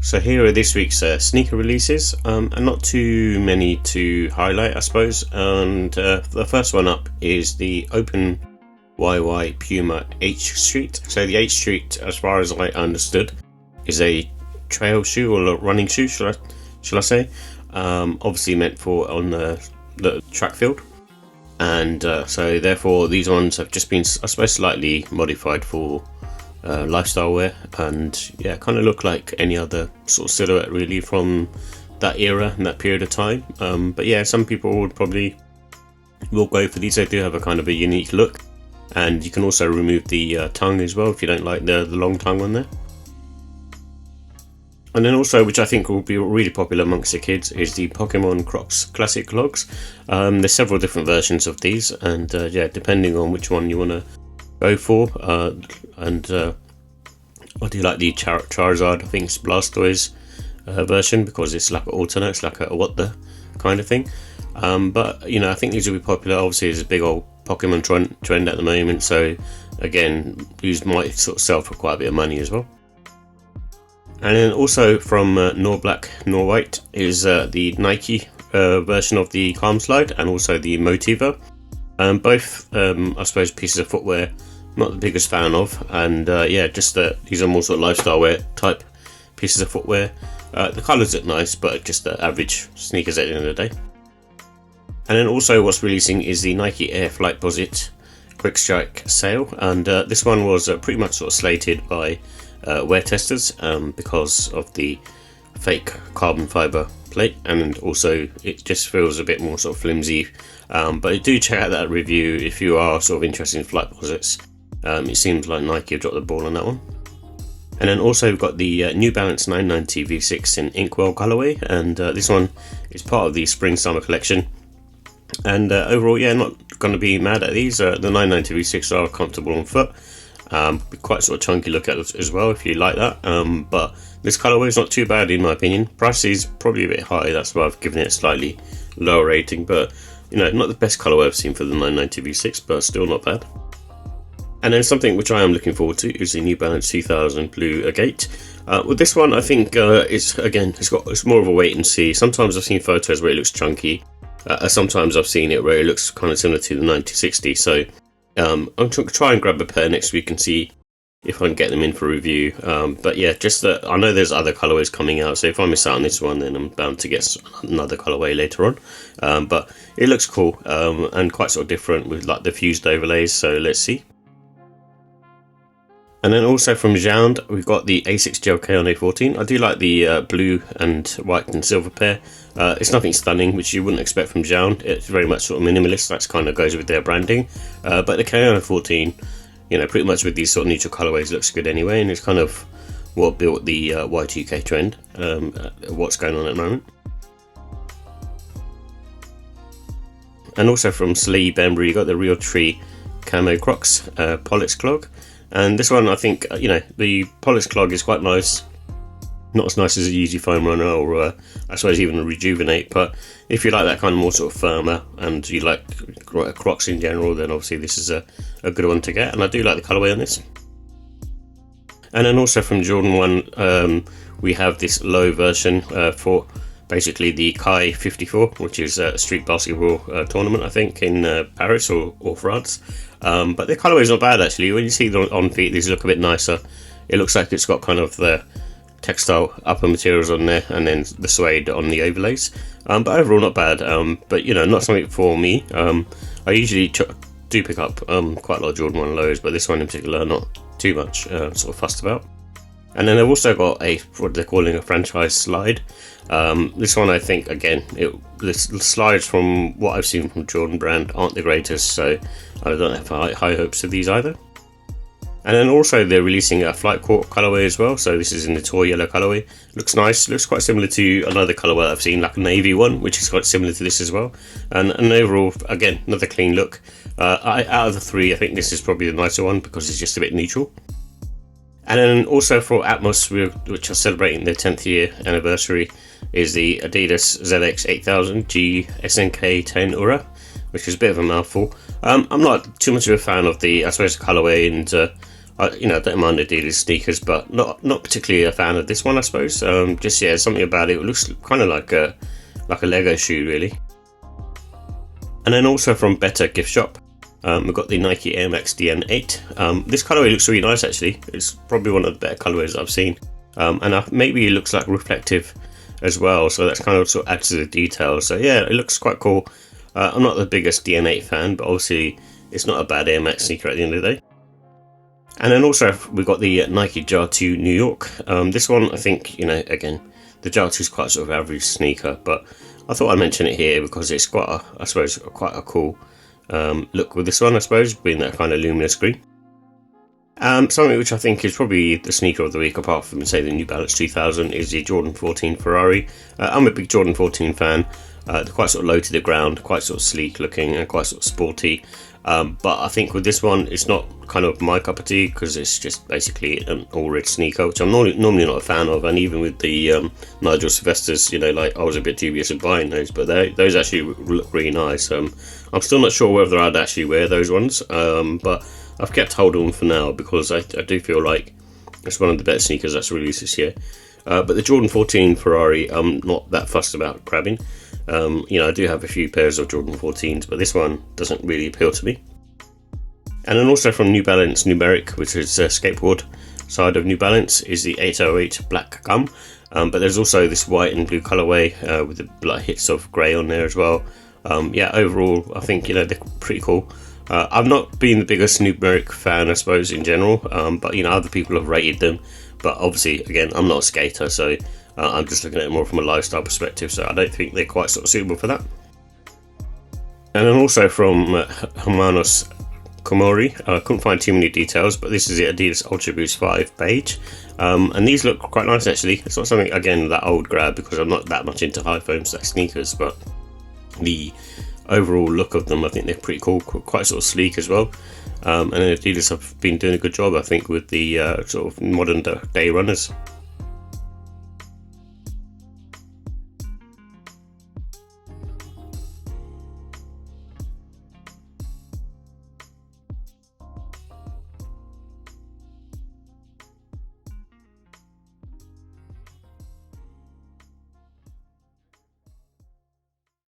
So here are this week's sneaker releases, and not too many to highlight, I suppose. And the first one up is the Open YY Puma H Street. So the H Street, as far as I understood, is a trail shoe or a running shoe, shall I say? Obviously meant for on the track field, and so therefore these ones have just been, I suppose, slightly modified for lifestyle wear, and yeah, kind of look like any other sort of silhouette really from that era and that period of time. But yeah, some people will go for these. They do have a kind of a unique look, and you can also remove the tongue as well if you don't like the long tongue on there. And then also, which I think will be really popular amongst the kids, is the Pokemon Crocs Classic Clogs. There's several different versions of these, and yeah, depending on which one you want to go for, and I do like the Charizard, I think it's Blastoise version, because it's like an alternate, it's like a what the kind of thing. But you know, I think these will be popular. Obviously there's a big old Pokemon trend at the moment, so again, these might sort of sell for quite a bit of money as well. And then also from NorBlack, Norwhite is the Nike version of the Calm Slide, and also the Motiva. Both I suppose pieces of footwear not the biggest fan of, and yeah, just these are more sort of lifestyle wear type pieces of footwear. The colours look nice, but just the average sneakers at the end of the day. And then also what's releasing is the Nike Air Flightposite Quick Strike Sale, and this one was pretty much sort of slated by wear testers because of the fake carbon fibre plate, and also it just feels a bit more sort of flimsy. But do check out that review if you are sort of interested in Flightposites. It seems like Nike have dropped the ball on that one. And then also we've got the New Balance 990 V6 in Inkwell colourway, and this one is part of the spring summer collection. And overall, yeah, not going to be mad at these. The 990 V6 are comfortable on foot, quite sort of chunky look at as well if you like that. But this colourway is not too bad in my opinion. Price is probably a bit high, that's why I've given it a slightly lower rating. But you know, not the best colourway I've seen for the 990 V6, but still not bad. And then something which I am looking forward to is the New Balance 2000 Blue Agate. With this one, I think it's more of a wait and see. Sometimes I've seen photos where it looks chunky. Sometimes I've seen it where it looks kind of similar to the 9060. So I'm going to try and grab a pair next week and see if I can get them in for review. But yeah, just that I know there's other colorways coming out, so if I miss out on this one, then I'm bound to get another colorway later on. But it looks cool, and quite sort of different with like the fused overlays, so let's see. And then also from JJJound, we've got the Asics Gel-kayano 14. I do like the blue and white and silver pair. It's nothing stunning, which you wouldn't expect from JJJound. It's very much sort of minimalist, that kind of goes with their branding. But the Kayano 14, you know, pretty much with these sort of neutral colorways looks good anyway, and it's kind of what built the Y2K trend, what's going on at the moment. And also from Salehe Bembury, you got the Real Tree Camo Crocs Pollex Clog. And this one, I think, you know, the Pollex Clog is quite nice. Not as nice as a Yeezy Foam Runner or I suppose even a Rejuvenate, but if you like that kind of more sort of firmer and you like Crocs in general, then obviously this is a good one to get, and I do like the colourway on this. And then also from Jordan 1, we have this low version for basically the Kai 54, which is a street basketball tournament, I think, in Paris or France. But the colourway is not bad actually. When you see them on feet, these look a bit nicer. It looks like it's got kind of the textile upper materials on there, and then the suede on the overlays. But overall, not bad. But you know, not something for me. I usually do pick up quite a lot of Jordan 1 lows, but this one in particular, not too much sort of fussed about. And then they've also got what they're calling a franchise slide. This one, I think, again, the slides from what I've seen from Jordan brand aren't the greatest, so I don't have high hopes of these either. And then also they're releasing a Flight Court colorway as well, so this is in the toy yellow colorway. Looks nice, looks quite similar to another colorway I've seen, like a navy one, which is quite similar to this as well. And overall, again, another clean look. Out of the three, I think this is probably the nicer one because it's just a bit neutral. And then also for Atmos, which are celebrating their 10th year anniversary, is the Adidas ZX 8000 G SNK 10 Ura, which is a bit of a mouthful. I'm not too much of a fan of the, I suppose, the colorway, and I don't mind Adidas sneakers, but not particularly a fan of this one, I suppose. Just yeah, something about it. It looks kind of like a Lego shoe, really. And then also from Better Gift Shop, we've got the Nike Air Max DN8. This colorway looks really nice, actually. It's probably one of the better colorways I've seen. And maybe it looks like reflective as well, so that's kind of sort of adds to the detail. So yeah, it looks quite cool. I'm not the biggest DN8 fan, but obviously it's not a bad Air Max sneaker at the end of the day. And then also we've got the Nike JJJound New York. This one, I think, again, the JJJound is quite sort of average sneaker, but I thought I'd mention it here because it's quite a cool look with this one, I suppose, being that kind of luminous green. Something which I think is probably the sneaker of the week, apart from, say, the New Balance 2000, is the Jordan 14 Ferrari. I'm a big Jordan 14 fan. They're quite sort of low to the ground, quite sort of sleek looking and quite sort of sporty. But I think with this one, it's not kind of my cup of tea because it's just basically an all-red sneaker, which I'm normally not a fan of. And even with the Nigel Sylvester's, like I was a bit dubious of buying those, but those actually look really nice. I'm still not sure whether I'd actually wear those ones, but I've kept hold of them for now because I do feel like it's one of the better sneakers that's released this year. But the Jordan 14 Ferrari, I'm not that fussed about grabbing. I do have a few pairs of Jordan 14s, but this one doesn't really appeal to me. And then also from New Balance Numeric, which is a skateboard side of New Balance, is the 808 Black Gum. But there's also this white and blue colorway with the hits of grey on there as well. Overall, I think they're pretty cool. I've not been the biggest Numeric fan, I suppose, in general, but other people have rated them. But obviously, again, I'm not a skater, so I'm just looking at it more from a lifestyle perspective, so I don't think they're quite sort of suitable for that. And then also from Hermanos Koumori, I couldn't find too many details, but this is the Adidas Ultra Boost 5 beige. And these look quite nice, actually. It's not something, again, that I would grab because I'm not that much into high foam stack sneakers, but the overall look of them, I think they're pretty cool, quite sort of sleek as well. And Adidas have been doing a good job, I think, with the sort of modern day runners.